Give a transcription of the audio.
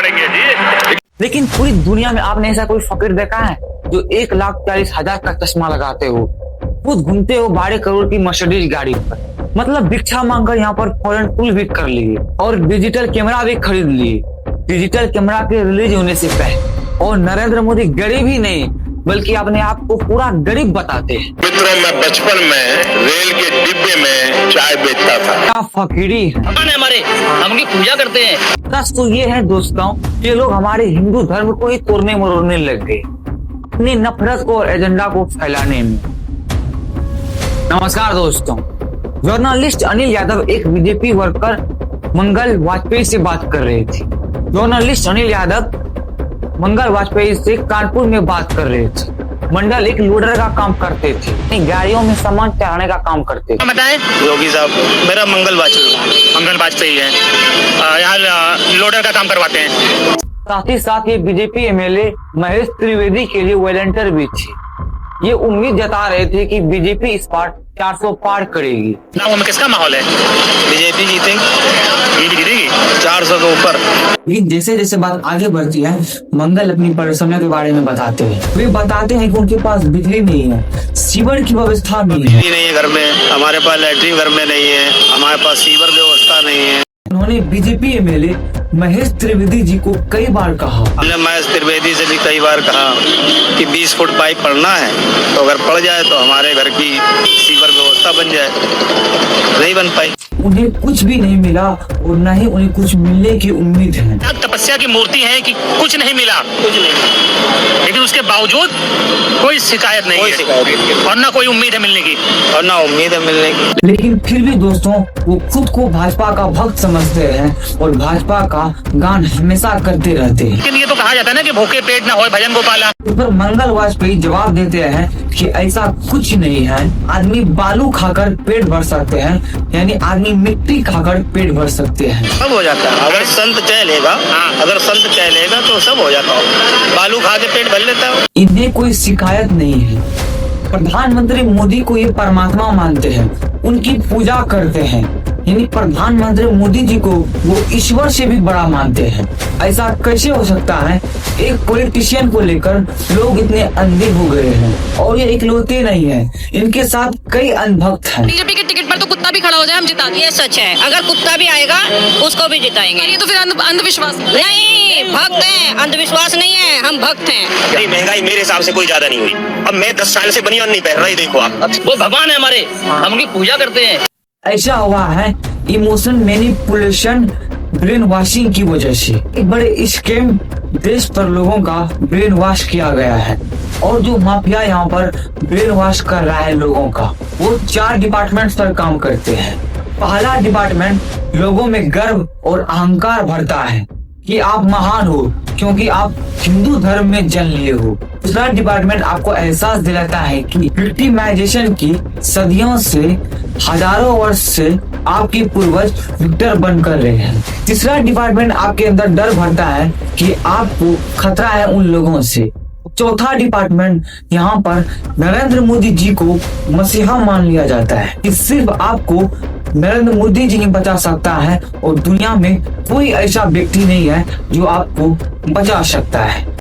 पड़ेंगे जी। लेकिन पूरी दुनिया में आपने ऐसा कोई फकीर देखा है जो 1,40,000 का चश्मा लगाते हो, खुद घूमते हो 12 करोड़ की मर्सिडीज गाड़ी पर, मतलब भिक्षा मांगकर यहाँ पर फॉरेन टूर भी कर लिए और डिजिटल कैमरा भी खरीद लिए। डिजिटल कैमरा के रिलीज होने से पहले और नरेंद्र मोदी गरीब ही नहीं बल्कि अपने आप को पूरा गरीब बताते हैं। मित्रों, मैं बचपन में रेल के डिब्बे में चाय बेचता था। क्या फकीरी है हमारे, हम उनकी पूजा करते हैं। सच तो ये है दोस्तों, ये लोग हमारे हिंदू धर्म को ही तोड़ने मरोड़ने लग गए अपनी नफरत को और एजेंडा को फैलाने में। नमस्कार दोस्तों, जर्नलिस्ट अनिल यादव एक बीजेपी वर्कर मंगल वाजपेयी से बात कर रहे थे। जर्नलिस्ट अनिल यादव मंगल वाजपेयी से कानपुर में बात कर रहे थे। मंडल एक लोडर का काम करते थे, गाड़ियों में सामान चढ़ाने का काम करते थे। बताएं योगी साहब, मेरा मंगल वाजपेयी है, यहाँ लोडर का काम करवाते हैं। साथ ही साथ ये बीजेपी एमएलए महेश त्रिवेदी के लिए वॉलंटियर भी थे। ये उम्मीद जता रहे थे कि बीजेपी इस बार 400 पार करेगी। गाँव में किसका माहौल है? बीजेपी जीतेगी 400 के ऊपर। लेकिन जैसे जैसे बात आगे बढ़ती है, मंगल अपनी परेशानियों के बारे में बताते हैं। वे बताते हैं कि उनके पास बिजली नहीं है, सीवर की व्यवस्था नहीं है। बिजली नहीं है घर में, हमारे पास लैट्रिन घर में नहीं है, हमारे पास सीवर व्यवस्था नहीं है। उन्होंने बीजेपी एमएलए महेश त्रिवेदी जी को कई बार कहा। हमने महेश त्रिवेदी से भी कई बार कहा कि 20 फुट पाइप पड़ना है, तो अगर पड़ जाए तो हमारे घर की सीवर व्यवस्था बन जाए। नहीं बन पाई। उन्हें कुछ भी नहीं मिला और न ही उन्हें कुछ मिलने की उम्मीद है। तपस्या की मूर्ति है कि कुछ नहीं मिला, लेकिन उसके बावजूद कोई शिकायत नहीं है और ना कोई उम्मीद है मिलने की, और ना उम्मीद है मिलने की। लेकिन फिर भी दोस्तों, वो खुद को भाजपा का भक्त समझते हैं और भाजपा का गान हमेशा करते रहते हैं। लेकिन ये तो कहा जाता है ना कि भूखे पेट ना हो भजन गोपाला। इस पर मंगल वाजपेयी जवाब देते हैं कि ऐसा कुछ नहीं है, आदमी बालू खाकर पेट भर सकते हैं, यानी आदमी मिट्टी खाकर पेट भर सकते हैं। सब हो जाता है अगर संत चाह लेगा। अगर संत चाह लेगा तो सब हो जाता है, बालू खा के पेट भर लेता है। इन्हें कोई शिकायत नहीं है। प्रधानमंत्री मोदी को ये परमात्मा मानते हैं, उनकी पूजा करते हैं, यानी प्रधानमंत्री मोदी जी को वो ईश्वर से भी बड़ा मानते हैं। ऐसा कैसे हो सकता है? एक पॉलिटिशियन को लेकर लोग इतने अंधे हो गए हैं और ये इकलौते नहीं है, इनके साथ कई अंधभक्त हैं। बीजेपी के टिकट पर तो कुत्ता भी खड़ा हो जाए हम जिता देंगे। ये सच है, अगर कुत्ता भी आएगा उसको भी जिताएंगे। ये तो फिर अंधविश्वास नहीं, भक्त हैं, अंधविश्वास नहीं है, हम भक्त हैं। महंगाई मेरे हिसाब से कोई ज्यादा नहीं हुई। अब मैं 10 साल से बनियान नहीं पहन रहा, ये देखो आप। वो भगवान है हमारे, हम उनकी पूजा करते हैं। ऐसा हुआ है इमोशन मैनिपुलेशन ब्रेन वॉशिंग की वजह से। एक बड़े स्कैम देश पर लोगों का ब्रेन वॉश किया गया है और जो माफिया यहाँ पर ब्रेन वॉश कर रहा है लोगों का, वो 4 डिपार्टमेंट्स पर काम करते हैं। पहला डिपार्टमेंट लोगों में गर्व और अहंकार भरता है कि आप महान हो क्योंकि आप हिंदू धर्म में जन्म लिए हो। दूसरा डिपार्टमेंट आपको एहसास दिलाता है कि विक्टिमाइजेशन की सदियों से, हजारों वर्ष से आपके पूर्वज विक्टर बनकर रहे हैं। तीसरा डिपार्टमेंट आपके अंदर डर भरता है कि आपको खतरा है उन लोगों से। चौथा डिपार्टमेंट यहाँ पर नरेंद्र मोदी जी को मसीहा मान लिया जाता है कि सिर्फ आपको नरेंद्र मोदी जी ही बचा सकता है और दुनिया में कोई ऐसा व्यक्ति नहीं है जो आपको बचा सकता है।